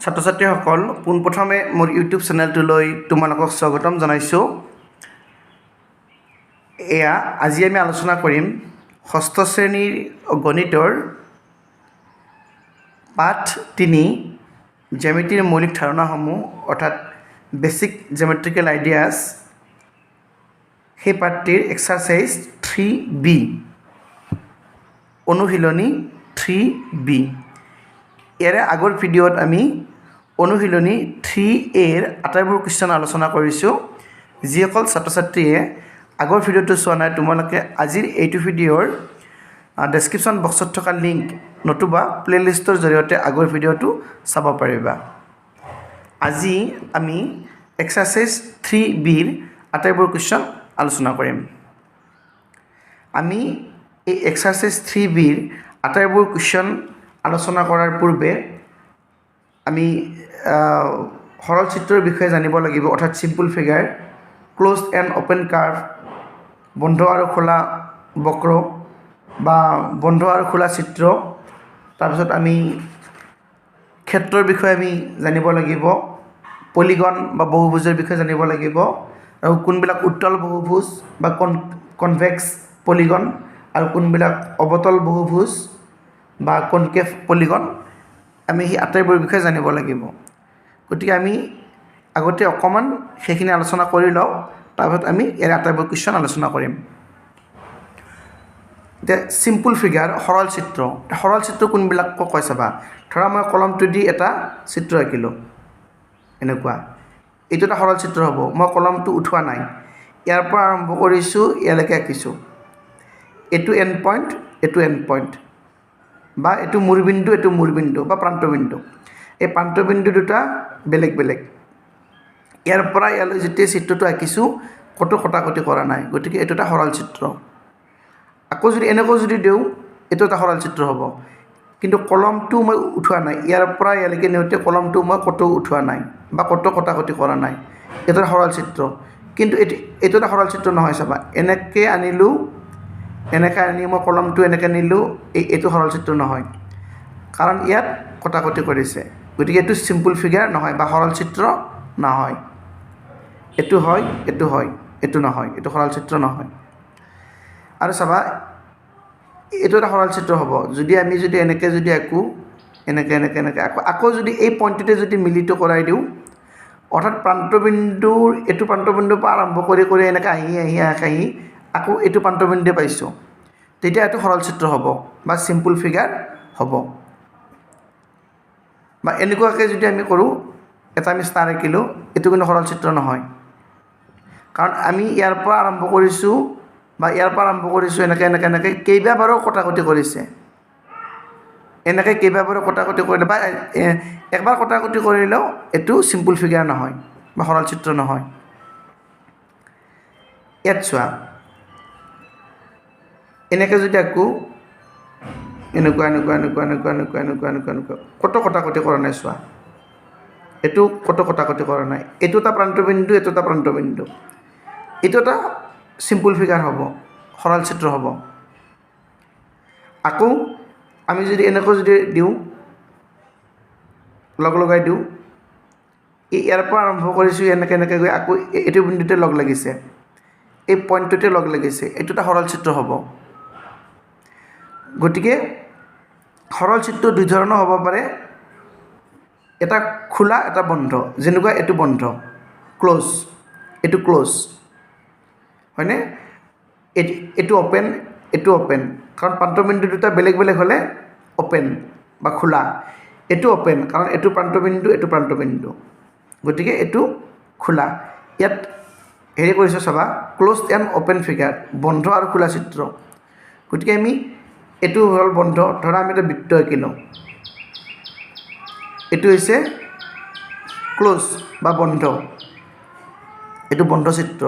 ছাত্ৰ ছাত্ৰীসকল পোনপ্ৰথমে মোৰ ইউটিউব চেনেলটোলৈ তোমালোকক স্বাগতম জনাইছোঁ। এয়া আজি আমি আলোচনা কৰিম ষষ্ঠ শ্ৰেণীৰ গণিতৰ পাঠ 3 জ্যামিতিৰ মৌলিক ধাৰণাসমূহ অৰ্থাৎ বেচিক জ্যামেট্ৰিকেল আইডিয়াছ, সেই পাঠটিৰ এক্সাৰচাইজ 3B অনুশীলনী 3B। ইয়াৰে আগৰ ভিডিঅ'ত আমি অনুশীলনী 3Aৰ আটাইবোৰ কুৱেশ্যন আলোচনা কৰিছোঁ। যিসকল ছাত্ৰ ছাত্ৰীয়ে আগৰ ভিডিঅ'টো চোৱা নাই, তোমালোকে আজিৰ এইটো ভিডিঅ'ৰ ডেছক্ৰিপশ্যন বক্সত থকা লিংক নতুবা প্লে'লিষ্টৰ জৰিয়তে আগৰ ভিডিঅ'টো চাব পাৰিবা। আজি আমি এক্সাৰচাইজ 3Bৰ আটাইবোৰ কুৱেশ্যন আলোচনা কৰিম। আমি এই এক্সাৰচাইজ 3Bৰ আটাইবোৰ কুৱেশ্যন আলোচনা কৰাৰ পূৰ্বে আমি সৰল চিত্ৰৰ বিষয়ে জানিব লাগিব, অৰ্থাৎ simple figure, close and open curve, বন্ধ আৰু খোলা বক্ৰ বা বন্ধ আৰু খোলা চিত্ৰ। তাৰপিছত আমি ক্ষেত্ৰৰ বিষয়ে আমি জানিব লাগিব, পলিগন বা বহুভুজৰ বিষয়ে জানিব লাগিব, আৰু কোনবিলাক উত্তল বহুভুজ বা কনভেক্স পলিগন আৰু কোনবিলাক অৱতল বহুভুজ বা কনকেভ পলিগন, আমি সেই আটাইবোৰৰ বিষয়ে জানিব লাগিব। গতিকে আমি আগতে অকণমান সেইখিনি আলোচনা কৰি লওঁ, তাৰপিছত আমি ইয়াৰ আটাইবোৰ কুৱেশ্যন আলোচনা কৰিম। এতিয়া চিম্পল ফিগাৰ, সৰল চিত্ৰ। সৰল চিত্ৰ কোনবিলাক কয় চাবা। ধৰা মই কলমটো দি এটা চিত্ৰ আঁকিলোঁ, এনেকুৱা। এইটো এটা সৰল চিত্ৰ হ'ব। মই কলমটো উঠোৱা নাই, ইয়াৰ পৰা আৰম্ভ কৰিছোঁ, ইয়ালৈকে আঁকিছোঁ। এইটো এণ্ড পইণ্ট, এইটো এণ্ড পইণ্ট, বা এইটো মূৰবিন্দু, এইটো মূৰবিন্দু বা প্ৰান্তবিন্দু। এই প্ৰান্তবিন্দু দুটা বেলেগ বেলেগ। ইয়াৰ পৰা ইয়ালৈ যেতিয়া চিত্ৰটো আঁকিছোঁ, ক'তো কটাকটি কৰা নাই, গতিকে এইটো এটা সৰল চিত্ৰ। আকৌ যদি এনেকৈ যদি দিওঁ, এইটো এটা সৰল চিত্ৰ হ'ব। কিন্তু কলমটো মই উঠোৱা নাই, ইয়াৰ পৰা ইয়ালৈকে নিওঁতে কলমটো মই ক'তো উঠোৱা নাই বা ক'তো কটাকটি কৰা নাই, এইটো এটা সৰল চিত্ৰ। কিন্তু এইটো এটা সৰল চিত্ৰ নহয়। চাবা, এনেকৈ আনিলোঁ, এনেকৈ আনি মই কলমটো এনেকৈ নিলোঁ, এইটো সৰল চিত্ৰ নহয়, কাৰণ ইয়াত কটাকটি কৰিছে। গতিকে এইটো চিম্পল ফিগাৰ নহয় বা সৰল চিত্ৰ নহয়। এইটো হয়, এইটো হয়, এইটো নহয়, এইটো সৰল চিত্ৰ নহয়। আৰু চাবা, এইটো এটা সৰল চিত্ৰ হ'ব যদি আমি এনেকৈ যদি আঁকো, এনেকৈ এনেকৈ এনেকৈ আকৌ যদি এই পইণ্টটোতে যদি মিলিত কৰাই দিওঁ, অৰ্থাৎ প্ৰান্তবিন্দুৰ এইটো প্ৰান্তবিন্দুৰ পৰা আৰম্ভ কৰি কৰি এনেকৈ আহি আকৌ এইটো প্ৰান্তবিন্দুৱে পাইছোঁ, তেতিয়া এইটো সৰল চিত্ৰ হ'ব বা চিম্পল ফিগাৰ হ'ব। বা এনেকুৱাকৈ যদি আমি কৰোঁ, এটা আমি ষ্টাৰ আঁকিলোঁ, এইটো কিন্তু সৰল চিত্ৰ নহয়, কাৰণ আমি ইয়াৰ পৰা আৰম্ভ কৰিছোঁ বা ইয়াৰ পৰা আৰম্ভ কৰিছোঁ, এনেকৈ এনেকৈ এনেকৈ কেইবাবাৰো কটাকটি কৰিছে। এনেকৈ কেইবাবাৰো কটাকটি কৰিলে বা একবাৰ কটাকটি কৰিলেও এইটো চিম্পল ফিগাৰ নহয় বা সৰল চিত্ৰ নহয়। ইয়াত চোৱা, এনেকৈ যদি আঁকো, এনেকুৱা এনেকুৱা এনেকুৱা এনেকুৱা এনেকুৱা এনেকুৱা এনেকুৱা এনেকুৱা, ক'তো কটাকটি কৰা নাই। চোৱা, এইটো ক'তো কটাকটি কৰা নাই। এইটো এটা প্ৰান্তবিন্দু, এইটো এটা প্ৰান্তবিন্দু, এইটো এটা চিম্পল ফিগাৰ হ'ব, সৰল চিত্ৰ হ'ব। আকৌ আমি যদি এনেকৈ যদি দিওঁ, লগাই দিওঁ, ইয়াৰ পৰা আৰম্ভ কৰিছোঁ, এনেকৈ এনেকৈ গৈ আকৌ এইটো বিন্দুতে লগ লাগিছে, এই পইণ্টটোতে লগ লাগিছে, এইটো এটা সৰল চিত্ৰ হ'ব। গতিকে সৰল চিত্ৰ দুই ধৰণৰ হ'ব পাৰে, এটা খোলা, এটা বন্ধ। যেনেকুৱা এইটো বন্ধ, ক্ল'জ, এইটো ক্ল'জ, হয়নে? এইটো অ'পেন, এইটো অ'পেন, কাৰণ প্ৰান্তবিন্দু দুটা বেলেগ বেলেগ হ'লে অ'পেন বা খোলা। এইটো অ'পেন, কাৰণ এইটো প্ৰান্তবিন্দু, এইটো প্ৰান্তবিন্দু, গতিকে এইটো খোলা। ইয়াত হেৰি কৰিছোঁ চাবা, ক্ল'জ এণ্ড অ'পেন ফিগাৰ, বন্ধ আৰু খোলা চিত্ৰ। গতিকে আমি এইটো হ'ল বন্ধ। ধৰা আমি এটা বৃত্ত আঁকিলোঁ, এইটো হৈছে ক্ল'জ বা বন্ধ, এইটো বন্ধ চিত্ৰ।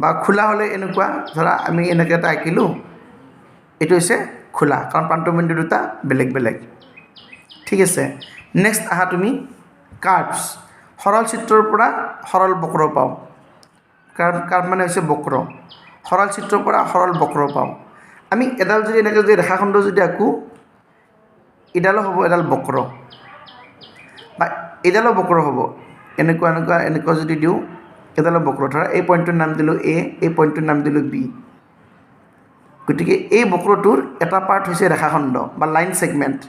বা খোলা হ'লে এনেকুৱা, ধৰা আমি এনেকৈ এটা আঁকিলোঁ, এইটো হৈছে খোলা, কাৰণ প্ৰান্তবিন্দু দুটা বেলেগ বেলেগ। ঠিক আছে, নেক্সট আহা তুমি কাৰ্ভছ। সৰল চিত্ৰৰ পৰা সৰল বক্ৰ পাওঁ। কাৰ্ভ মানে হৈছে বক্ৰ। সৰল চিত্ৰৰ পৰা সৰল বক্ৰ পাওঁ। আমি এডাল যদি এনেকৈ যদি ৰেখাখণ্ড যদি আঁকো, এডালো হ'ব এডাল বক্ৰ। বা এইডালো বক্ৰ হ'ব এনেকুৱা যদি দিওঁ এইডালো বক্ৰ ধৰা এই পইণ্টটোৰ নাম দিলোঁ এ এই পইণ্টটোৰ নাম দিলোঁ বি গতিকে এই বক্ৰটোৰ এটা পাৰ্ট হৈছে ৰেখাখণ্ড বা লাইন ছেগমেণ্ট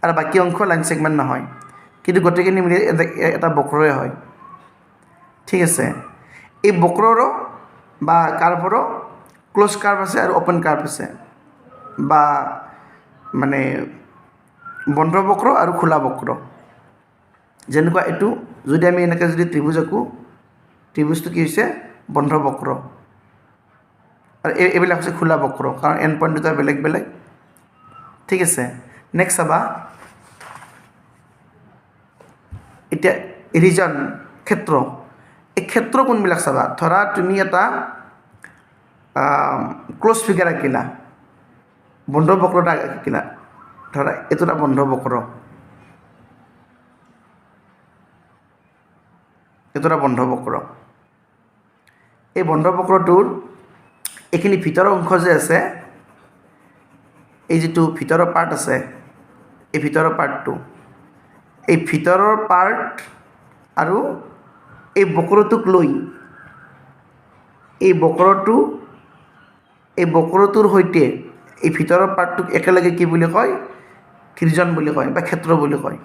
আৰু বাকী অংশ লাইন ছেগমেণ্ট নহয় কিন্তু গোটেইখিনি মিলি এটা বক্ৰই হয় ঠিক আছে এই বক্ৰৰো বা কাৰ্ভৰো ক্ল'জ কাৰ্ভ আছে আৰু অ'পেন কাৰ্ভ আছে বা মানে বন্ধ বক্ৰ আৰু খোলা বক্ৰ যেনেকুৱা এইটো যদি আমি এনেকৈ যদি ত্ৰিভুজ আঁকো ত্ৰিভুজটো কি হৈছে বন্ধ বক্ৰ আৰু এইবিলাক হৈছে খোলা বক্ৰ কাৰণ এণ্ড পইণ্ট দুটা বেলেগ বেলেগ ঠিক আছে নেক্সট চাবা এতিয়া ৰিজন ক্ষেত্ৰ এই ক্ষেত্ৰ কোনবিলাক চাবা ধৰা তুমি এটা ক্ল'জ ফিগাৰ আঁকিলা বন্ধ বক্ৰ এটা আঁকিলা ধৰা এইটো এটা বন্ধ বক্ৰ এইটো এটা বন্ধ বক্ৰ এই বন্ধ বক্ৰটোৰ এইখিনি ভিতৰৰ অংশ যে আছে এই যিটো ভিতৰৰ পাৰ্ট আছে এই ভিতৰৰ পাৰ্টটো এই ভিতৰৰ পাৰ্ট আৰু এই বক্ৰটোক লৈ এই বক্ৰটোৰ সৈতে এই ভিতৰৰ পাৰ্টটোক একেলগে কি বুলি কয় ৰিজন বুলি কয় বা ক্ষেত্ৰ বুলি কয়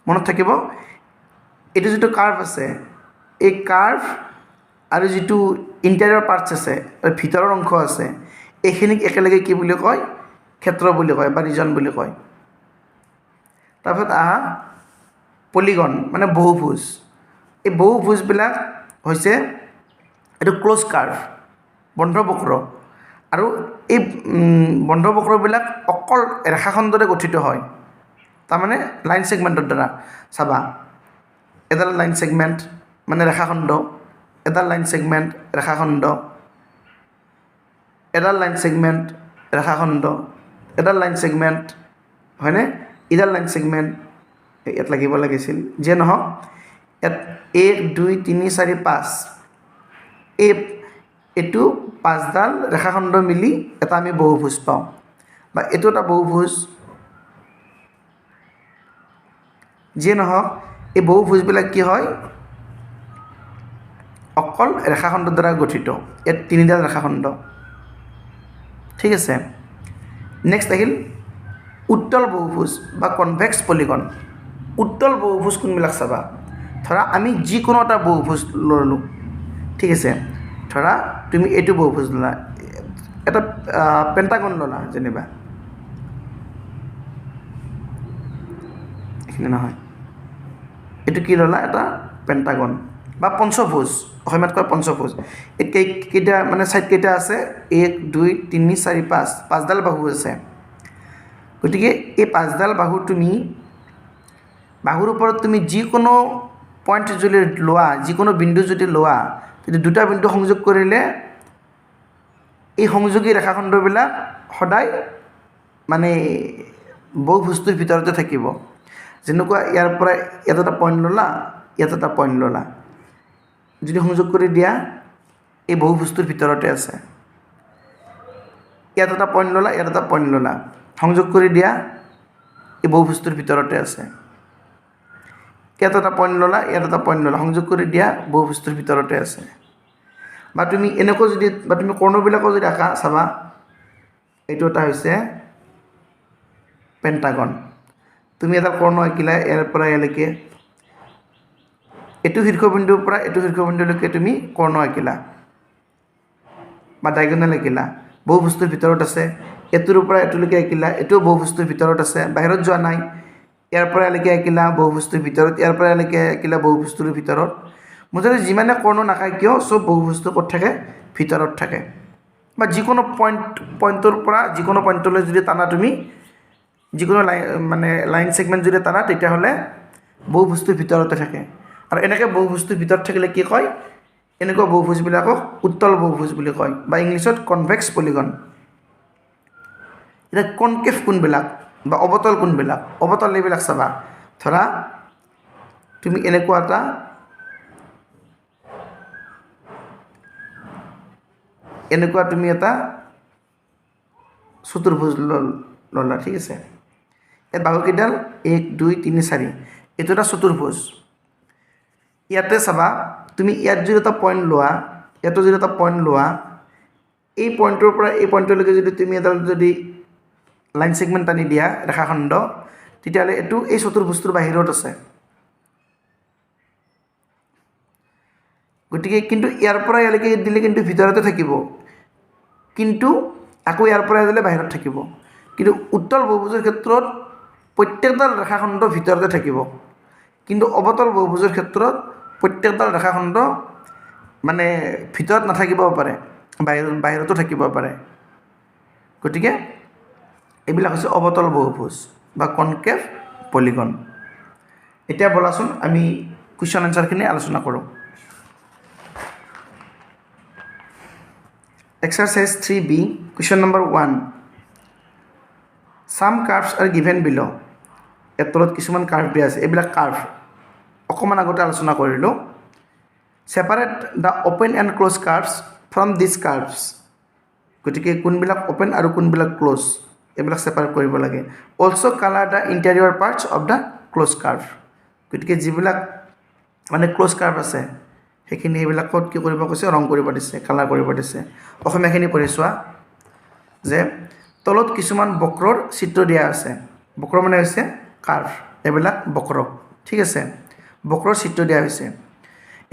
মনত থাকিব এইটো যিটো কাৰ্ভ আছে এই কাৰ্ভ আৰু যিটো ইণ্টেৰিয়ৰ পাৰ্টছ আছে ভিতৰৰ অংশ আছে এইখিনিক একেলগে কি বুলি কয় ক্ষেত্ৰ বুলি কয় বা ৰিজন বুলি কয় তাৰপিছত পলিগন মানে বহুভুজ এই বহুভুজবিলাক হৈছে এইটো ক্ল'জ কাৰ্ভ বন্ধ বক্ৰ আৰু এই বন্ধ বক্ৰবিলাক অকল ৰেখাখণ্ডৰে গঠিত হয় তাৰমানে লাইন ছেগমেণ্টৰ দ্বাৰা চাবা এডাল লাইন ছেগমেণ্ট মানে ৰেখাখণ্ড এডাল লাইন ছেগমেণ্ট ৰেখাখণ্ড এডাল লাইন ছেগমেণ্ট ৰেখাখণ্ড এডাল লাইন ছেগমেণ্ট হয়নে এডাল লাইন ছেগমেণ্ট ইয়াত লাগিব লাগিছিল যে নহওক ইয়াত 1 2 3 4 5 এইটো 5ডাল ৰেখাখণ্ড মিলি এটা আমি বহুভুজ পাওঁ বা এইটো এটা বহুভুজ যিয়ে নহওক এই বহুভুজবিলাক কি হয় অকল ৰেখাখণ্ডৰ দ্বাৰা গঠিত ইয়াত 3ডাল ৰেখাখণ্ড ঠিক আছে নেক্সট আহিল উত্তল বহুভুজ বা কনভেক্স পলিগন উত্তল বহুভুজ কোনবিলাক চাবা ধৰা আমি যিকোনো এটা বহুভুজ ল'লোঁ ঠিক আছে ধৰা তুমি এইটো বহুভুজ ল'লা এটা পেণ্টাগন ল'লা যেনিবা এইখিনি নহয় এইটো কি ল'লা এটা পেণ্টাগন বা পঞ্চভুজ অসমীয়াত কয় পঞ্চভুজ এই কেইটা মানে ছাইড কেইটা আছে 1 2 3 4 5 5ডাল বাহু আছে গতিকে এই 5ডাল বাহু তুমি বাহুৰ ওপৰত তুমি যিকোনো পইণ্ট যদি লোৱা যিকোনো বিন্দু যদি লোৱা তেতিয়া দুটা বিন্দু সংযোগ কৰিলে এই সংযোগী ৰেখাখণ্ডবিলাক সদায় মানে বহুভুজটোৰ ভিতৰতে থাকিব যেনেকুৱা ইয়াৰ পৰা ইয়াত এটা পইণ্ট ল'লা ইয়াত এটা পইণ্ট ল'লা যদি সংযোগ কৰি দিয়া এই বহুভুজটোৰ ভিতৰতে আছে ইয়াত এটা পইণ্ট ল'লা ইয়াত এটা পইণ্ট ল'লা সংযোগ কৰি দিয়া এই বহুভুজটোৰ ভিতৰতে আছে ইয়াত এটা পইণ্ট ল'লা ইয়াত এটা পইণ্ট ল'লা সংযোগ কৰি দিয়া বহুভুজটোৰ ভিতৰতে আছে বা তুমি এনেকৈ যদি বা তুমি কৰ্ণবিলাকো যদি আঁকা চাবা এইটো এটা হৈছে পেণ্টাগন তুমি এটা কৰ্ণ আঁকিলা ইয়াৰ পৰা ইয়ালৈকে এইটো শীৰ্ষবিন্দুৰ পৰা এইটো শীৰ্ষবিন্দুলৈকে তুমি কৰ্ণ আঁকিলা বা ডায়গনেল আঁকিলা বহুভুজটোৰ ভিতৰত আছে এইটোৰ পৰা এইটোলৈকে আঁকিলা এইটোও বহুভুজটোৰ ভিতৰত আছে বাহিৰত যোৱা নাই ইয়াৰ পৰা ইয়ালৈকে আঁকিলা বহুভুজটোৰ ভিতৰত ইয়াৰ পৰা ইয়ালৈকে আঁকিলা বহুভুজটোৰ ভিতৰত মুঠতে যিমানে কৰ্ণ নাখায় কিয় চব বহুভুজটো ক'ত থাকে ভিতৰত থাকে বা যিকোনো পইণ্টৰ পৰা যিকোনো পইণ্টলৈ যদি টানা তুমি যিকোনো লাইন ছেগমেণ্ট যদি টানা তেতিয়াহ'লে বহুভুজটোৰ ভিতৰতে থাকে আৰু এনেকৈ বহুভুজটোৰ ভিতৰত থাকিলে কি কয় এনেকুৱা বহুভুজবিলাকক উত্তল বহুভুজ বুলি কয় বা ইংলিছত কনভেক্স পলিগন এতিয়া কনকেভ কোনবিলাক বা অৱতল কোনবিলাক অৱতল এইবিলাক চাবা ধৰা তুমি এনেকুৱা এটা তুমি এটা চতুৰ্ভুজ ল'লা ঠিক আছে ইয়াত বাহু কেইডাল 1 2 3 4 এইটো এটা চতুৰ্ভুজ ইয়াতে চাবা তুমি ইয়াত যদি এটা পইণ্ট লোৱা ইয়াতো যদি এটা পইণ্ট লোৱা এই পইণ্টৰ পৰা এই পইণ্টলৈকে যদি তুমি এডাল যদি লাইন সেগমেন্ট টানি দিয়া ৰেখাখণ্ড তেতিয়াহ'লে এইটো এই চতুৰ্ভুজটোৰ বাহিৰত আছে গতিকে কিন্তু ইয়াৰ পৰা ইয়ালৈকে দিলে কিন্তু ভিতৰতে থাকিব কিন্তু আকৌ ইয়াৰ পৰা দিলে বাহিৰত থাকিব কিন্তু উত্তল বহুভুজৰ ক্ষেত্ৰত প্ৰত্যেকডাল ৰেখাখণ্ড ভিতৰতে থাকিব কিন্তু অবতল বহুভুজৰ ক্ষেত্ৰত প্ৰত্যেকডাল ৰেখাখণ্ড মানে ভিতৰত নাথাকিব পাৰে বাহিৰতো থাকিব পাৰে গতিকে এইবিলাক হৈছে অবতল বহুভুজ বা কনকেভ পলিগন এতিয়া বলাচোন আমি কোৱেশ্চন আনসাৰখিনি আলোচনা কৰোঁ Exercise 3B, question number 1. Some curves are given below. এতলত কিছুমান কাৰ্ভ দিয়া আছে এইবিলাক কাৰ্ভ অকমান আগতে আলোচনা কৰিলো separate the open and close curves from this curves গতিকে কোনবিলাক ওপেন আৰু কোনবিলাক ক্লোজ এইবিলাক সেপাৰেট কৰিব লাগে also colour the interior parts of the close curve গতিকে যিবিলাক মানে ক্লোজ কাৰ্ভ আছে সেইখিনি এইবিলাকত কি কৰিব কৈছে ৰং কৰিব দিছে কালাৰ কৰিব দিছে অসমীয়াখিনি পঢ়ি চোৱা যে তলত কিছুমান বক্ৰৰ চিত্ৰ দিয়া আছে বক্ৰ মানে হৈছে কাৰ্ভ এইবিলাক বক্ৰ ঠিক আছে বক্ৰৰ চিত্ৰ দিয়া হৈছে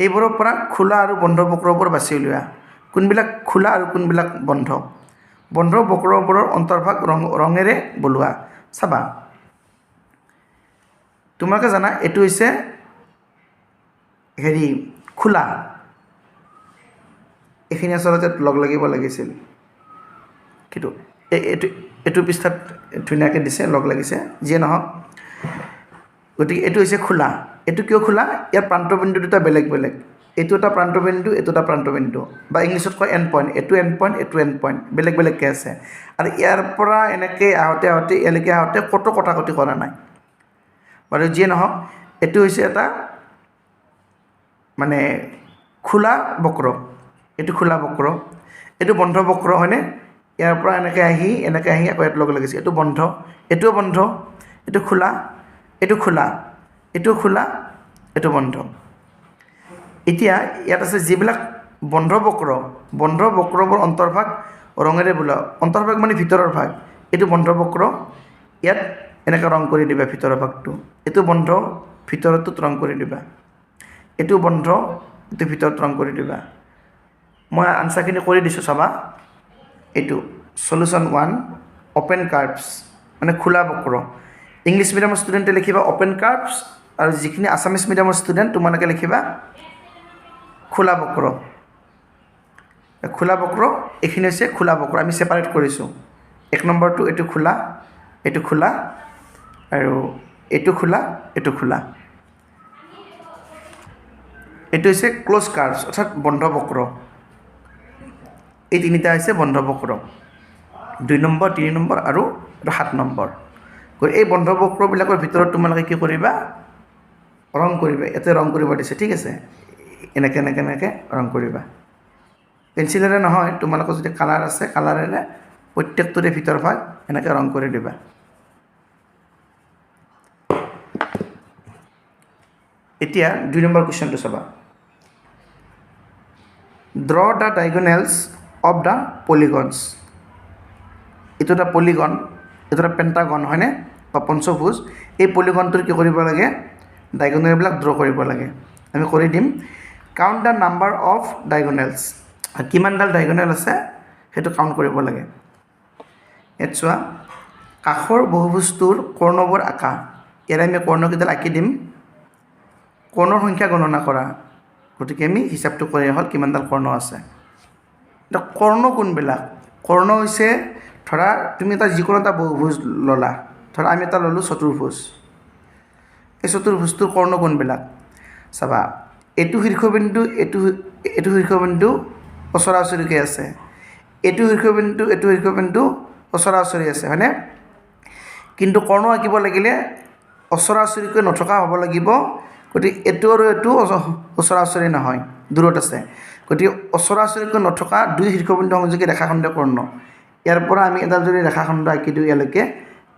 এইবোৰৰ পৰা খোলা আৰু বন্ধ বক্ৰবোৰ বাছি উলিওৱা কোনবিলাক খোলা আৰু কোনবিলাক বন্ধ বন্ধ বক্ৰবোৰৰ অন্তৰ্ভাগ ৰঙেৰে বলোৱা চাবা তোমালোকে জানা এইটো হৈছে হেৰি খোলা এখিনি আসলতে লগ লাগিব লাগিছিল কিন্তু এটো পৃষ্ঠাত ধুনীয়াকৈ দিছে লগ লাগিছে যে নহওক গতিকে এইটো হৈছে খোলা এইটো কিয় খোলা ইয়াৰ প্ৰান্তবিন্দু দুটা বেলেগ বেলেগ এইটো এটা প্ৰান্তবিন্দু এইটো এটা প্ৰান্তবিন্দু বা ইংলিছত কয় এণ্ড পইণ্ট এইটো এণ্ড পইণ্ট বেলেগ বেলেগকৈ আছে আৰু ইয়াৰ পৰা এনেকৈ আহোঁতে ইয়ালৈকে আহোঁতে কতো কটাকটি কৰা নাই বাৰু যিয়ে নহওক এইটো হৈছে এটা মানে খোলা বক্ৰ এইটো খোলা বক্ৰ এইটো বন্ধ বক্ৰ হয়নে ইয়াৰ পৰা এনেকৈ আহি আকৌ ইয়াত লগ লাগিছে এইটো বন্ধ এইটো বন্ধ এইটো খোলা এইটো খোলা এইটো খোলা এইটো বন্ধ এতিয়া ইয়াত আছে যিবিলাক বন্ধ বক্ৰবোৰ অন্তৰ্ভাগ ৰঙেৰে বোলা অন্তৰ্ভাগ মানে ভিতৰৰ ভাগ এইটো বন্ধ বক্ৰ ইয়াত এনেকৈ ৰং কৰি দিবা ভিতৰৰ ভাগটো এইটো বন্ধ ভিতৰটোত ৰং কৰি দিবা এইটো বন্ধ এইটো ভিতৰত ৰং কৰি দিবা মই আনসাৰখিনি কৰি দিছোঁ চাবা এইটো সলিউশন 1 ওপেন কাৰ্ভস মানে খোলা বক্ৰ ইংলিছ মিডিয়ামৰ ষ্টুডেণ্টে লিখিবা ওপেন কাৰ্ভস আৰু যিখিনি আছামিজ মিডিয়ামৰ ষ্টুডেণ্ট তোমালোকে লিখিবা খোলা বক্ৰ এইখিনি হৈছে খোলা বক্ৰ আমি সেপাৰেট কৰিছোঁ 1 নম্বৰটো এইটো খোলা আৰু এইটো খোলা এইটো হৈছে ক্লোজ কাৰ্ভস অৰ্থাৎ বন্ধ বক্ৰ এই তিনিটা হৈছে বন্ধ বক্ৰ 2 নম্বৰ 3 নম্বৰ আৰু 7 নম্বৰ এই বন্ধ বক্ৰবিলাকৰ ভিতৰত তোমালোকে কি কৰিবা ৰং কৰিবা এতে ৰং কৰিব দিছে ঠিক আছে এনেকৈ ৰং কৰিবা পেন্সিলেৰে নহয় তোমালোকৰ যদি কালাৰ আছে কালাৰেৰে প্ৰত্যেকটোৰে ভিতৰ ভাগ এনেকৈ ৰং কৰি দিবা এতিয়া 2 নম্বৰ কোৱেশ্চনটো চাবা draw the diagonals of the polygons এইটো এটা পলিগন এইটো এটা পেণ্টাগন হয়নে বা পঞ্চভুজ এই পলিগনটোৰ কি কৰিব লাগে ডায়গনেলবিলাক ড্ৰ কৰিব লাগে আমি কৰি দিম count the number of diagonals কিমানডাল ডায়গনেল আছে সেইটো কাউণ্ট কৰিব লাগে ইয়াত চোৱা কাষৰ বহুভুজটোৰ কৰ্ণবোৰ আঁকা ইয়াৰে আমি কৰ্ণকেইডাল আঁকি দিম কৰ্ণৰ সংখ্যা গণনা কৰা গতিকে আমি হিচাপটো কৰি হ'ল কিমানডাল কৰ্ণ আছে এটা কৰ্ণ কোনবিলাক কৰ্ণ হৈছে ধৰা তুমি এটা যিকোনো এটা বহুভুজ ল'লা ধৰা আমি এটা ল'লোঁ চতুৰ্ভুজ এই চতুৰ্ভুজটোৰ কৰ্ণ কোনবিলাক চাবা এইটো শীৰ্ষবিন্দু এইটো শীৰ্ষবিন্দু ওচৰা ওচৰিকৈ আছে এইটো শীৰ্ষবিন্দু ওচৰা ওচৰি আছে হয়নে কিন্তু কৰ্ণ আঁকিব লাগিলে ওচৰা ওচৰিকৈ নথকা হ'ব লাগিব গতিকে এইটো আৰু এইটো ওচৰা ওচৰি নহয় দূৰত আছে গতিকে ওচৰা ওচৰিকৈ নথকা দুই শীৰ্ষবিন্দু সংযোগী ৰেখাখণ্ড কৰ্ণ ইয়াৰ পৰা আমি এডাল যদি ৰেখাখণ্ড আঁকি দিওঁ ইয়ালৈকে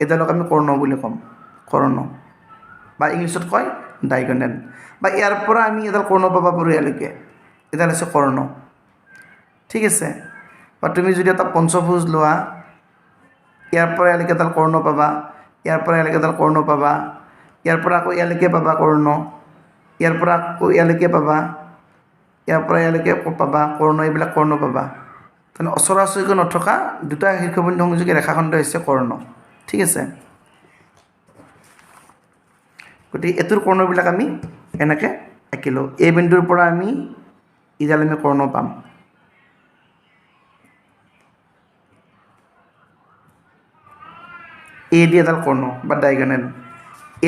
এডালক আমি কৰ্ণ বুলি ক'ম কৰ্ণ বা ইংলিছত কয় ডায়গনেল বা ইয়াৰ পৰা আমি এডাল কৰ্ণ পাব পাৰোঁ ইয়ালৈকে এডাল আছে কৰ্ণ ঠিক আছে বা তুমি যদি এটা পঞ্চভুজ লোৱা ইয়াৰ পৰা ইয়ালৈকে এডাল কৰ্ণ পাবা ইয়াৰ পৰা ইয়ালৈকে এডাল কৰ্ণ পাবা ইয়াৰ পৰা আকৌ ইয়ালৈকে পাবা কৰ্ণ ইয়াৰ পৰা আকৌ ইয়ালৈকে পাবা ইয়াৰ পৰা ইয়ালৈকে পাবা কৰ্ণ এইবিলাক কৰ্ণ পাবা তাৰমানে ওচৰা ওচৰিকৈ নথকা দুটা শীৰ্ষবিন্দু সংযোগী ৰেখাখণ্ড হৈছে কৰ্ণ ঠিক আছে গতিকে এইটোৰ কৰ্ণবিলাক আমি এনেকৈ আঁকিলোঁ এই বিন্দুৰ পৰা আমি ইডাল আমি কৰ্ণ পাম এ দি এডাল কৰ্ণ বা ডায়গনেল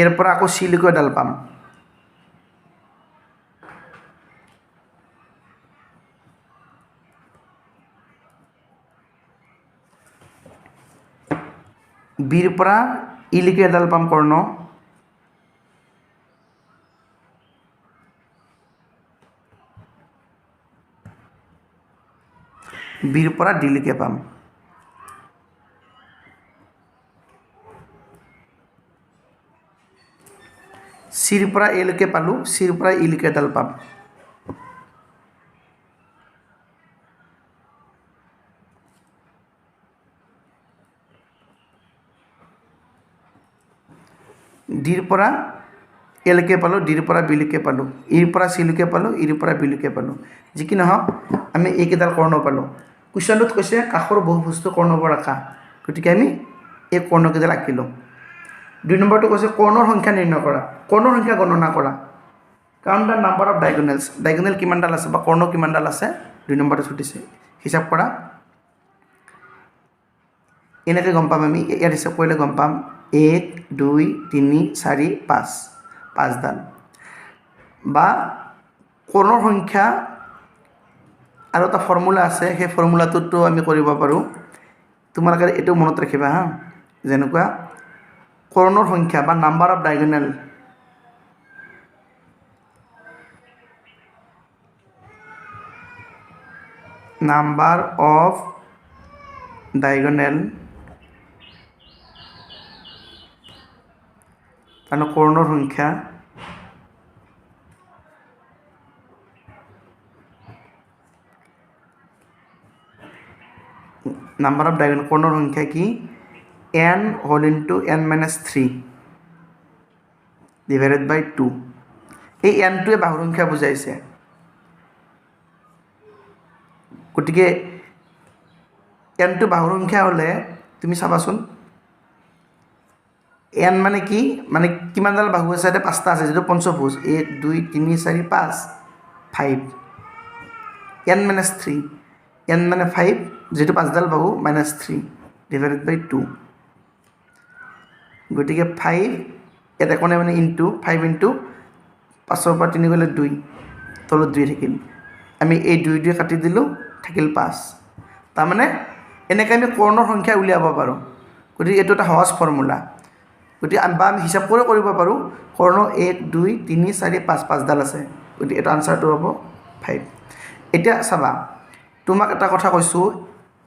এৰ পৰা আকৌ চিলৈকে এডাল পাম বিৰ পৰা ইলৈকে এডাল পাম কৰ্ণ বিৰ পৰা ডিলৈকে পাম চিৰ পৰা এলৈকে পালোঁ চিৰ পৰা ইলৈকে এডাল পাম ডিৰ পৰা এলৈকে পালোঁ ডিৰ পৰা বিলৈকে পালোঁ ইৰ পৰা চিলৈকে পালোঁ ইৰ পৰা বিলৈকে পালোঁ যি কি নহওক আমি এইকেইডাল কৰ্ণ পালোঁ কুৱেশ্যনটোত কৈছে কাষৰ বহুভুজটো কৰ্ণবোৰ আঁকা গতিকে আমি এই কৰ্ণকেইডাল আঁকিলোঁ 2 নম্বৰটো কৈছে কৰ্ণৰ সংখ্যা নিৰ্ণয় কৰা কৰ্ণৰ সংখ্যা গণনা কৰা count the number of diagonals diagonal কিমানডাল আছে বা কৰ্ণ কিমানডাল আছে 2 নম্বৰটো সুধিছে হিচাপ কৰা এনেকৈ গম পাম আমি ইয়াত হিচাপ কৰিলে গম পাম 1 2 3 4 5 5ডাল বা কৰ্ণৰ সংখ্যা আৰু এটা ফৰ্মুলা আছে সেই ফৰ্মুলাটোতো আমি কৰিব পাৰোঁ তোমালোকে এইটো মনত ৰাখিবা হা যেনেকুৱা কৰ্ণৰ সংখ্যা বা number of diagonal number of diagonal মানে কৰ্ণৰ সংখ্যা নাম্বাৰ অফ ডায়গনেল কৰ্ণৰ সংখ্যা কি n whole into n minus 3 divided by 2 এই nটোৱে বাহুৰ সংখ্যা বুজাইছে গতিকে nটো বাহুৰ সংখ্যা হ'লে তুমি চাবাচোন n মানে কি মানে কিমানডাল বাহু আছে ইয়াতে 5টা আছে যেটো পঞ্চভুজ 1 2 3 4 5 5 n মাইনাছ 3 n মানে 5 যেটো 5ডাল বাহু মাইনাছ 3 ডিভাইডেড বাই 2 গতিকে 5 ইয়াত একো নাই মানে ইনটু 5 ইনটু 5ৰ পৰা 3 গ'লে 2 তলত 2 থাকিল আমি এই 2 2 কাটি দিলোঁ থাকিল 5 তাৰমানে এনেকৈ আমি কৰ্ণৰ সংখ্যা উলিয়াব পাৰোঁ গতিকে এইটো এটা সহজ ফৰ্মুলা গতিকে আমি হিচাপ কৰি কৰিব পাৰোঁ কৰ্ণ 1 2 3 4 5 5ডাল আছে গতিকে এইটো আনচাৰটো হ'ব 5 এতিয়া চাবা তোমাক এটা কথা কৈছোঁ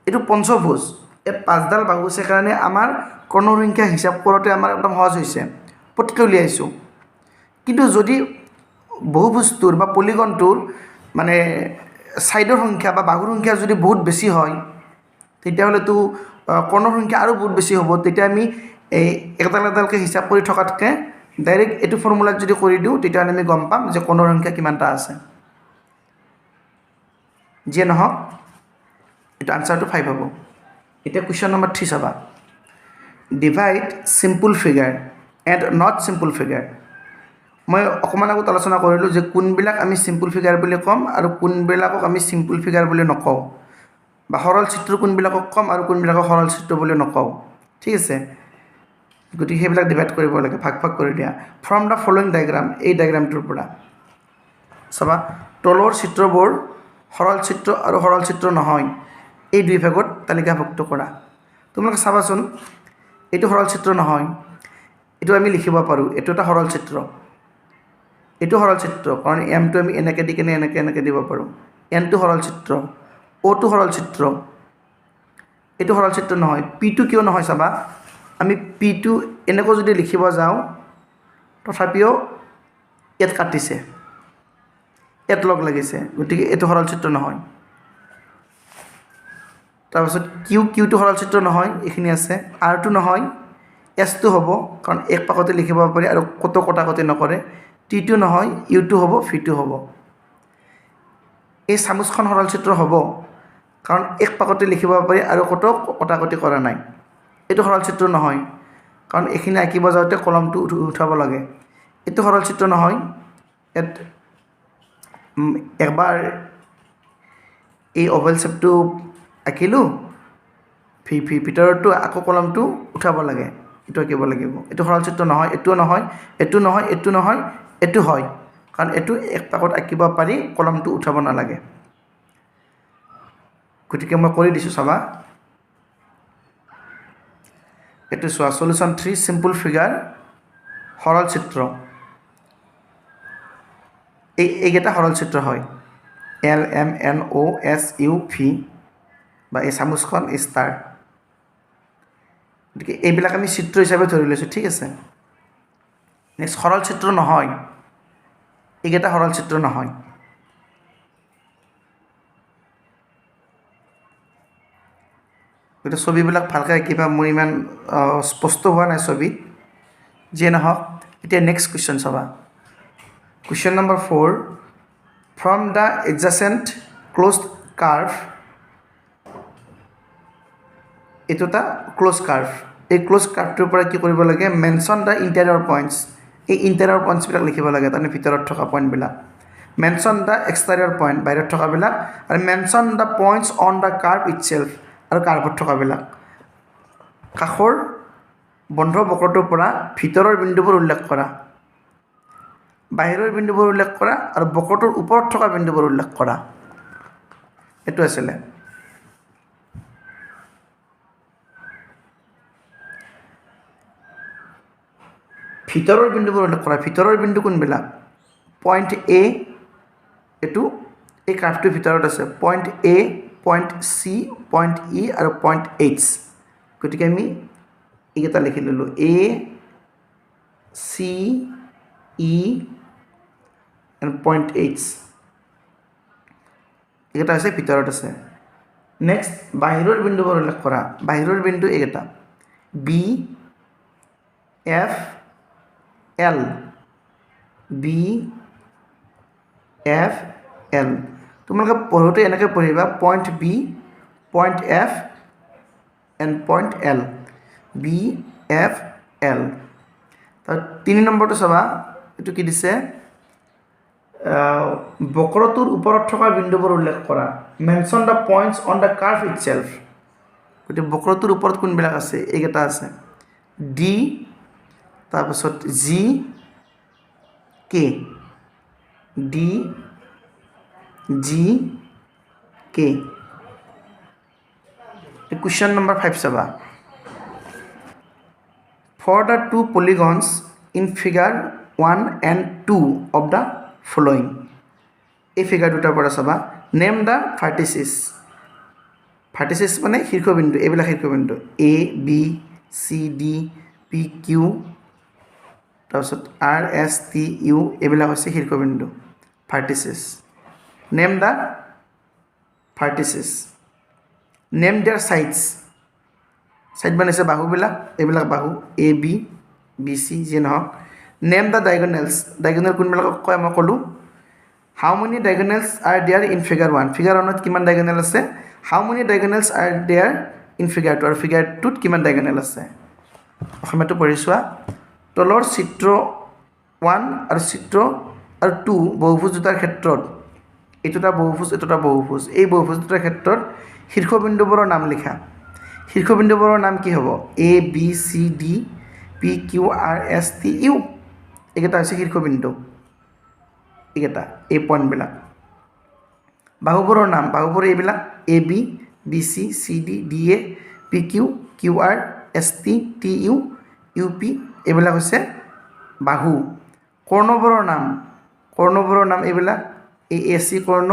এইটো পঞ্চভুজ ইয়াত 5ডাল বাহু আছে কাৰণে আমাৰ কৰ্ণৰ সংখ্যা হিচাপ কৰোঁতে আমাৰ একদম সহজ হৈছে পটকৈ উলিয়াইছোঁ কিন্তু যদি বহুভুজটোৰ বা পলিগনটোৰ মানে ছাইডৰ সংখ্যা বা বাহুৰ সংখ্যা যদি বহুত বেছি হয় তেতিয়াহ'লেতো কৰ্ণৰ সংখ্যা আৰু বহুত বেছি হ'ব তেতিয়া আমি এই এডাল এডালকৈ হিচাপ কৰি থকাতকৈ ডাইৰেক্ট এইটো ফৰ্মুলাত যদি কৰি দিওঁ তেতিয়াহ'লে আমি গম পাম যে কৰ্ণৰ সংখ্যা কিমানটা আছে যিয়ে নহওক এইটো আনচাৰটো 5 হ'ব এতিয়া কুৱেশ্যন নম্বৰ 3 চাবা divide simple figure and not simple figure মই অকণমান আগত আলোচনা কৰিলোঁ যে কোনবিলাক আমি চিম্পল ফিগাৰ বুলি ক'ম আৰু কোনবিলাকক আমি চিম্পল ফিগাৰ বুলি নকওঁ বা সৰল চিত্ৰ কোনবিলাকক ক'ম আৰু কোনবিলাকক সৰল চিত্ৰ বুলি নকওঁ ঠিক আছে গতিকে সেইবিলাক ডিভাইড কৰিব লাগে ভাগ ভাগ কৰি দিয়া ফ্ৰম দ্য ফলোয়িং ডায়েগ্ৰাম এই ডায়েগ্ৰামটোৰ পৰা চাবা তলৰ চিত্ৰবোৰ সৰল চিত্ৰ আৰু সৰল চিত্ৰ নহয় এই দুই ভাগত তালিকাভুক্ত কৰা তোমালোকে চাবাচোন এইটো সৰল চিত্ৰ নহয় এইটো আমি লিখিব পাৰোঁ এইটো এটা সৰল চিত্ৰ এইটো সৰল চিত্ৰ কাৰণ এমটো আমি এনেকৈ দি কিনে এনেকৈ দিব পাৰোঁ এনটো সৰল চিত্ৰ অ'টো সৰল চিত্ৰ এইটো সৰল চিত্ৰ নহয় পিটো কিয় নহয় চাবা আমি পিটো এনেকৈ যদি লিখিব যাওঁ তথাপিও ইয়াত কাটিছে, ইয়াত লগ লাগিছে, গতিকে এইটো সৰল চিত্ৰ নহয়। তাৰপিছত কিউটো সৰল চিত্ৰ নহয়, এইখিনি আছে। আৰটো নহয়, এছটো হ'ব কাৰণ এক পাকতে লিখিব পাৰি আৰু ক'তো কটাকটি নকৰে। টিটো নহয়, ইউটো হ'ব, ভিটো হ'ব। এই চামুচখন সৰল চিত্ৰ হ'ব কাৰণ এক পাকতে লিখিব পাৰি আৰু ক'তো কটাকটি কৰা নাই। এইটো সৰল চিত্ৰ নহয় কাৰণ এইখিনি আঁকিব যাওঁতে কলমটো উঠাব লাগে। এইটো সৰল চিত্ৰ নহয়, ইয়াত একবাৰ এই অভেল শ্বেপটো আঁকিলোঁ, ভিতৰতো আকৌ কলমটো উঠাব লাগে, এইটো আঁকিব লাগিব। এইটো সৰল চিত্ৰ নহয়, এইটোও নহয়, এইটো নহয়, এইটো নহয়, এইটো হয় কাৰণ এইটো এক পাকত আঁকিব পাৰি, কলমটো উঠাব নালাগে। গতিকে মই কৰি দিছোঁ, চাবা। এইটো চোৱা, সলিউশ্যন 3 চিম্পল ফিগাৰ সৰল চিত্ৰ। এইকেইটা সৰল চিত্ৰ হয়, LMNOSUV বা এই চামুচখন ষ্টাৰ। গতিকে এইবিলাক আমি চিত্ৰ হিচাপে ধৰি লৈছোঁ, ঠিক আছে। নেক্সট, সৰল চিত্ৰ নহয়, এইকেইটা সৰল চিত্ৰ নহয়। গতিকে ছবিবিলাক ভালকৈ আঁকিবা, মোৰ ইমান স্পষ্ট হোৱা নাই ছবিত, যিয়ে নহওক। এতিয়া নেক্সট কুৱেশ্যন চাবা। Question number 4, from the adjacent closed curve, এইটো এটা ক্ল'জ কাৰ্ভ। এই ক্ল'জ কাৰ্ভটোৰ পৰা কি কৰিব লাগে, মেনশ্যন দ্য ইণ্টেৰিয়ৰ পইণ্টছ, এই ইণ্টেৰিয়ৰ পইণ্টছবিলাক লিখিব লাগে, তাৰমানে ভিতৰত থকা পইণ্টবিলাক। মেনশ্যন দ্য এক্সটেৰিয়ৰ পইণ্ট, বাহিৰত থকাবিলাক, আৰু mention the points on the curve itself, আৰু কাৰ্ভত থকাবিলাক। কাষৰ বন্ধ বক্ৰটোৰ পৰা ভিতৰৰ বিন্দুবোৰ উল্লেখ কৰা, বাহিৰৰ বিন্দুবোৰ উল্লেখ কৰা, আৰু বক্ৰটোৰ ওপৰত থকা বিন্দুবোৰ উল্লেখ কৰা। এইটো আছিলে। ভিতৰৰ বিন্দুবোৰ উল্লেখ কৰা, ভিতৰৰ বিন্দু কোনবিলাক, পইণ্ট এ, এইটো এই কাৰ্ভটোৰ ভিতৰত আছে, point A, point C, point E আৰু পইণ্ট এইচ। গতিকে আমি এইকেইটা লিখি ল'লোঁ, A, C, E and point H. এইকেইটা হৈছে ভিতৰত আছে। নেক্সট, বাহিৰৰ বিন্দুবোৰ উল্লেখ কৰা, বাহিৰৰ বিন্দু এইকেইটা, B, F, L, B, F, L. তোমালোকে পঢ়োঁতে এনেকৈ পঢ়িবা, point B, point F and point L, B, F, L. তাৰ 3 নম্বৰটো চাবা, এইটো কি দিছে, বক্ৰটোৰ ওপৰত থকা বিন্দুবোৰ উল্লেখ কৰা, mention the points on the curve itself. গতিকে বক্ৰটোৰ ওপৰত কোনবিলাক আছে, এইকেইটা আছে, ডি, তাৰপাছত G, K, D, G, K. Question number 5 চাবা। For the 2 polygons in figure 1 and 2 of the following, এই ফিগাৰ দুটাৰ পৰা চাবা, নেম দ্য ভাৰ্টিচিছ। ভাৰ্টিচিছ মানে শীৰ্ষবিন্দু, এইবিলাক শীৰ্ষবিন্দু, A, B, C, D, P, Q, তাৰপিছত আৰ, এছ, টি, ইউ, এইবিলাক হৈছে শীৰ্ষবিন্দু, vertices. Name the vertices. Name their sides, side মানে বাহুবিলাক, এইবিলাক বাহু, এ, বি, বি, চি, যিয়ে নহওক। নেম দ্য ডায়গনেলছ, ডায়গনেল কোনবিলাকক কয় মই ক'লোঁ। How many diagonals are there in figure 1, figure 1ত কিমান ডায়গনেল আছে, how many diagonals are there in figure 2, আৰু ফিগাৰ 2ত কিমান ডায়গনেল আছে। অসমীয়াটো পঢ়ি চোৱা, তলৰ চিত্ৰ 1 আৰু চিত্ৰ আৰু 2 বহুভুজ দুটাৰ ক্ষেত্ৰত, এইটো এটা বহুভুজ, এইটো এটা বহুভুজ, এই বহুভুজ দুটাৰ ক্ষেত্ৰত শীৰ্ষবিন্দুবোৰৰ নাম লিখা। শীৰ্ষবিন্দুবোৰৰ নাম কি হ'ব, A, B, C, D, P, Q, R, S, T, U, এইকেইটা হৈছে শীৰ্ষবিন্দু, এইকেইটা, এই পইণ্টবিলাক। বাহুবোৰৰ নাম, বাহুবোৰ এইবিলাক, A, B, B, C, C, D, D, A, P, Q, Q, R, S, T, T, U, U, P, এইবিলাক হৈছে বাহু। কৰ্ণবোৰৰ নাম, কৰ্ণবোৰৰ নাম এইবিলাক, এ, চি কৰ্ণ,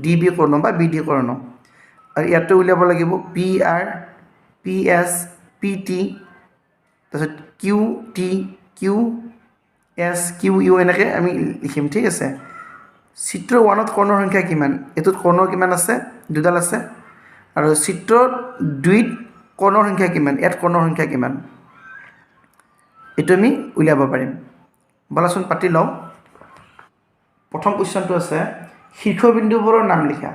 ডি, বি কৰ্ণ বা বি, ডি কৰ্ণ, আৰু ইয়াতে উলিয়াব লাগিব P, R, P, S, P, T, তাৰপিছত Q T Q S Q U এনেকৈ আমি লিখিম ঠিক আছে চিত্ৰ 1ত কৰ্ণৰ সংখ্যা কিমান এইটোত কৰ্ণৰ কিমান আছে দুডাল আছে আৰু চিত্ৰ 2ত কৰ্ণৰ সংখ্যা কিমান ইয়াত কৰ্ণৰ সংখ্যা কিমান এইটো আমি উলিয়াব পাৰিম বলাচোন পাতি লওঁ প্ৰথম কুৱেশ্যনটো আছে শীৰ্ষবিন্দুবোৰৰ নাম লিখা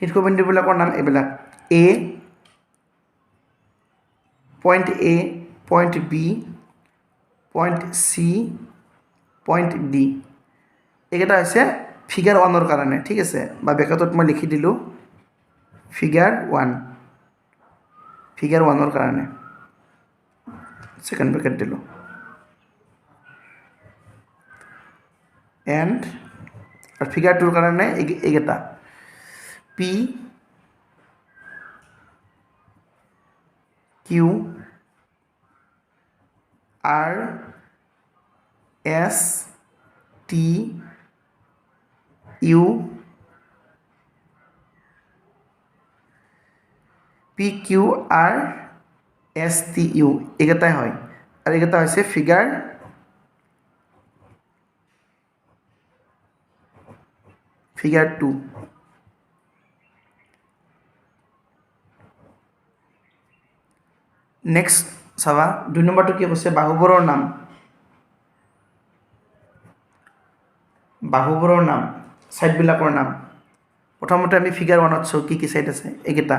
শীৰ্ষবিন্দুবিলাকৰ নাম এইবিলাক A point A point B point C point D এইকেইটা হৈছে ফিগাৰ 1ৰ কাৰণে ঠিক আছে বা ব্ৰেকেটত মই লিখি দিলোঁ ফিগাৰ 1ৰ কাৰণে সেকেন্ড ব্ৰেকেট দিলোঁ এণ্ড আৰু ফিগাৰ 2ৰ কাৰণে এইকেইটা P Q R S T U P Q R S T U এইকেইটাই হয় আৰু এইকেইটা হৈছে ফিগাৰ 2 নেক্সট চাবা 2 নম্বৰটো কি কৈছে বাহুবোৰৰ নাম সাইডবিলাকৰ নাম প্ৰথমতে আমি ফিগাৰ 1ত চাওঁ কি সাইড আছে এইকেইটা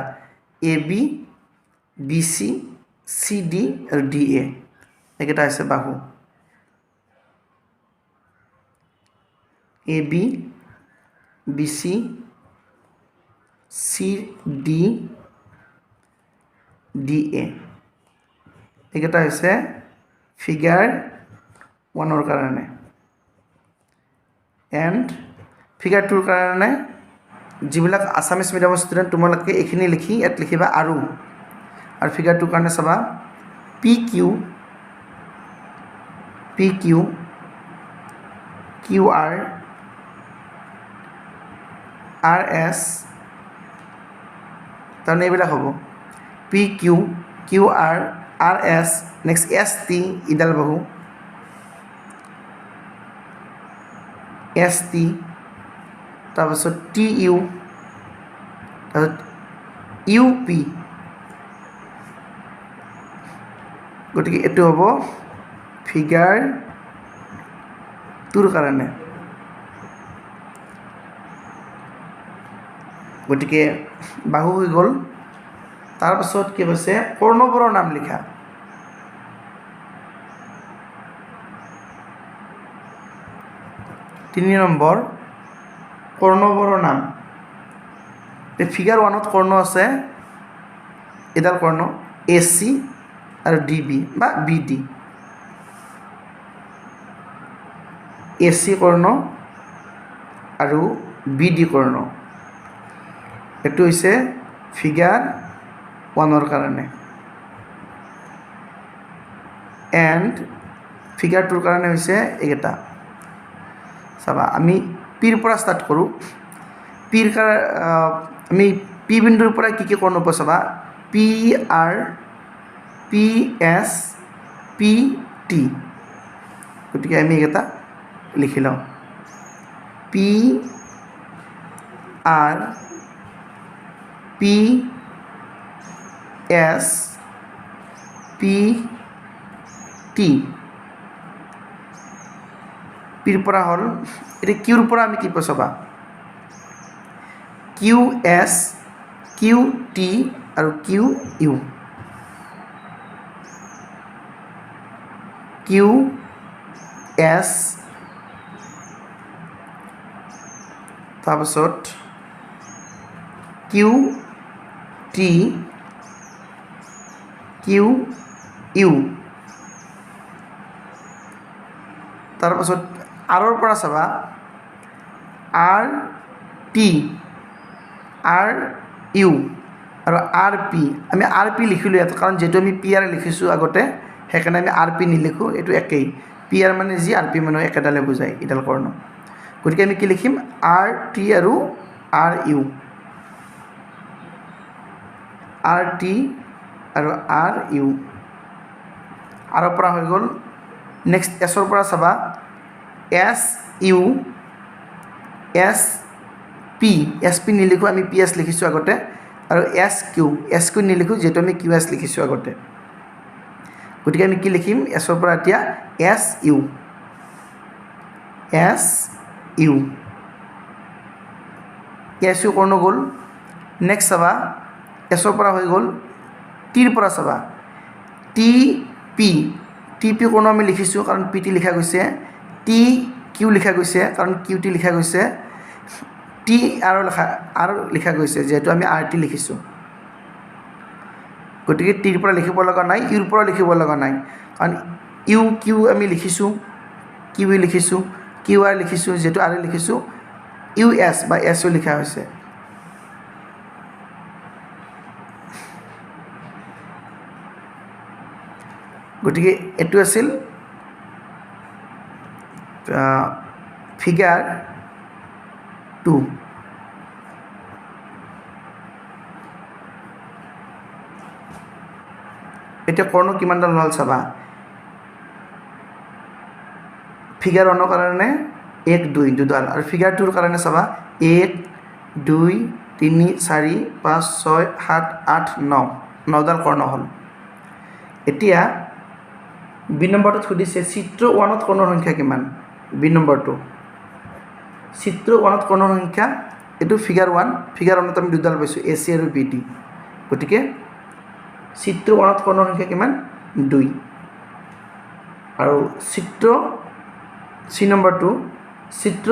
A B B C C D আৰু ডি এ এইকেইটা হৈছে বাহু A B B C C D D A এইকেইটা হৈছে ফিগাৰ 1ৰ কাৰণে এণ্ড ফিগাৰ 2ৰ কাৰণে যিবিলাক আছামিজ মিডিয়ামৰ ষ্টুডেণ্ট তোমালোকে এইখিনি লিখি ইয়াত লিখিবা আৰু ফিগাৰ 2ৰ কাৰণে চাবা P Q Q R R S তাৰমানে এইবিলাক হ'ব P Q R R S next S T ইডাল বাহু এছ টি তাৰপাছত টি ইউ তাৰপিছত ইউ পি গতিকে এইটো হ'ব ফিগাৰ 2ৰ কাৰণে গতিকে বাহু হৈ গ'ল তাৰপাছত কি হৈছে কৰ্ণবোৰৰ নাম লিখা তিনি নম্বৰ কৰ্ণবোৰৰ নাম ফিগাৰ 1ত কৰ্ণ আছে এডাল কৰ্ণ এ চি আৰু ডি বি বা বি ডি এ চি কৰ্ণ আৰু বি ডি কৰ্ণ এইটো হৈছে ফিগাৰ 1ৰ কাৰণে এণ্ড ফিগাৰ 2ৰ কাৰণে হৈছে এইকেইটা চাবা আমি পিৰ পৰা ষ্টাৰ্ট কৰোঁ আমি পি বিন্দুৰ পৰা কি কৰ্ণ পাওঁ চাবা P R P S P T গতিকে আমি এইকেইটা লিখি লওঁ P R P S P T পিৰ পৰা হ'ল এতিয়া কিউৰ পৰা আমি কি পাওঁ চাবা কিউ এছ কিউ টি আৰু কিউ ইউ কিউ এছ তাৰপাছত কিউ টি কিউ ইউ তাৰপাছত আৰৰ পৰা চাবা আৰ পি আৰ ইউ আৰু আৰ পি আমি আৰ পি লিখিলোঁ ইয়াত কাৰণ যিহেতু আমি পি আৰ লিখিছোঁ আগতে সেইকাৰণে আমি আৰ পি নিলিখোঁ এইটো একেই পি আৰ মানে যি আৰ পি মানে একেডালে বুজায় এইডাল কৰ্ণ গতিকে আমি কি লিখিম আৰ টি আৰু আৰ ইউ আৰ টি আৰু আৰ ইউ আৰৰ পৰা হৈ গ'ল নেক্সট এছৰ পৰা চাবা এছ ইউ এছ পি নিলিখোঁ আমি পি এছ লিখিছোঁ আগতে আৰু এছ কিউ নিলিখোঁ যিহেতু আমি কিউ এছ লিখিছোঁ আগতে গতিকে আমি কি লিখিম এছৰ পৰা এতিয়া এছ ইউ কৰ্ণ গ'ল নেক্সট চাবা এছৰ পৰা হৈ গ'ল টিৰ পৰা চাবা টি পি কৰ্ণ আমি লিখিছোঁ কাৰণ পি টি লিখা গৈছে টি কিউ লিখা গৈছে কাৰণ কিউ টি লিখা গৈছে টি আৰ লিখা গৈছে যিহেতু আমি আৰ টি লিখিছোঁ গতিকে টিৰ পৰা লিখিব লগা নাই ইউৰ পৰা লিখিব লগা নাই কাৰণ ইউ কিউ আমি লিখিছোঁ কিউ লিখিছোঁ কিউ আৰ লিখিছোঁ যিহেতু আৰ লিখিছোঁ ইউ এছ বা এছ ইউ লিখা হৈছে গতিকে এইটো আছিল ফিগাৰ 2 এতিয়া কৰ্ণ কিমানডাল হ'ল চাবা ফিগাৰ 1ৰ কাৰণে 1 2 দুডাল আৰু ফিগাৰ 2ৰ কাৰণে চাবা 1 2 3 4 5 6 7 8 9 9ডাল কৰ্ণ হ'ল এতিয়া বি নম্বৰটোত সুধিছে চিত্ৰ 1ত কৰ্ণৰ সংখ্যা কিমান বি নম্বৰটো চিত্ৰ 1ত কৰ্ণৰ সংখ্যা এইটো ফিগাৰ 1 ফিগাৰ 1ত আমি দুডাল পাইছোঁ এ চি আৰু বি ডি গতিকে চিত্ৰ 1ত কৰ্ণৰ সংখ্যা কিমান 2 আৰু চিত্ৰ চি নম্বৰটো চিত্ৰ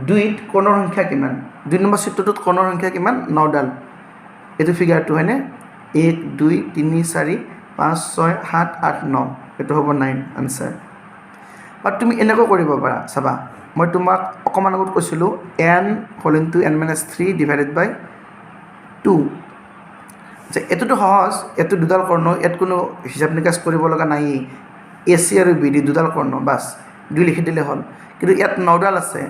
2ত কৰ্ণৰ সংখ্যা কিমান 2 নম্বৰ চিত্ৰটোত কৰ্ণৰ সংখ্যা কিমান 9ডাল এইটো ফিগাৰ 2 হয়নে 1 2 3 4 5 6 7 8 9 এইটো হ'ব 9 আনসাৰ বা তুমি এনেকৈ কৰিব পাৰা চাবা মই তোমাক অকমান আগত কৈছিলোঁ n whole into n - 3 divided by 2 যে এটোটো সহজ এটো দুডাল কৰ্ণ এত কোনো হিসাব নিকাচ কৰিব লগা নাই এ চি আৰু বি ডি দুডাল কৰ্ণ বাস 2 লিখি দিলে হ'ল কিন্তু ইয়াত 9ডাল আছে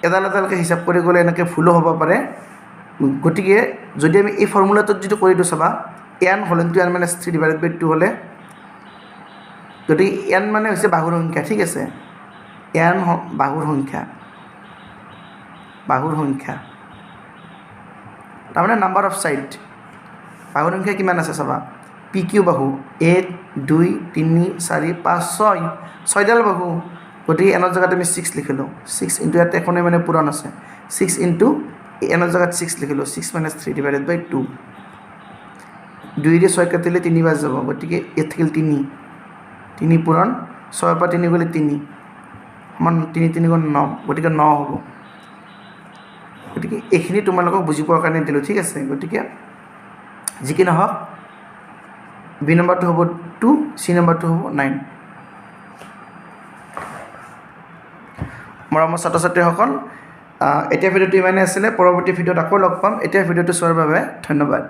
এডাল এডালকৈ হিসাব কৰি গ'লে এনেকৈ ভুলো হ'ব পাৰে গতিকে যদি আমি এই ফৰ্মুলাটোত যদি কৰি দিওঁ চাবা n whole into n - 3 divided by 2 হ'লে গতিকে n মানে হৈছে বাহুৰ সংখ্যা ঠিক আছে n বাহুৰ সংখ্যা তাৰমানে নাম্বাৰ অফ সাইড বাহুৰ সংখ্যা কিমান আছে চাবা পি কিউ বাহু 1 2 3 4 5 6 6ডাল বাহু গতিকে এনৰ জেগাত আমি 6 লিখিলোঁ 6 ইনটু ইয়াত এখনে মানে পূৰণ আছে 6 ইনটু এনৰ জেগাত 6 লিখিলোঁ 6 - 3 ডিভাইডেড বাই 2 2 দিয়ে 6 কাটিলে 3 বাজ যাব গতিকে ইয়াত থাকিল 3 পূৰণ 6 পৰা 3 গ'লে 3 সমান 3 3 গুণ 9 গতিকে 9 হ'ব গতিকে এইখিনি তোমালোকক বুজি পোৱাৰ কাৰণে দিলোঁ ঠিক আছে গতিকে যি কি নহওক বি নম্বৰটো হ'ব 2 চি নম্বৰটো হ'ব 9 মৰমৰ ছাত্ৰ ছাত্ৰীসকল এতিয়া ভিডিঅ'টো ইমানেই আছিলে পৰৱৰ্তী ভিডিঅ'ত আকৌ লগ পাম এতিয়া ভিডিঅ'টো চোৱাৰ বাবে ধন্যবাদ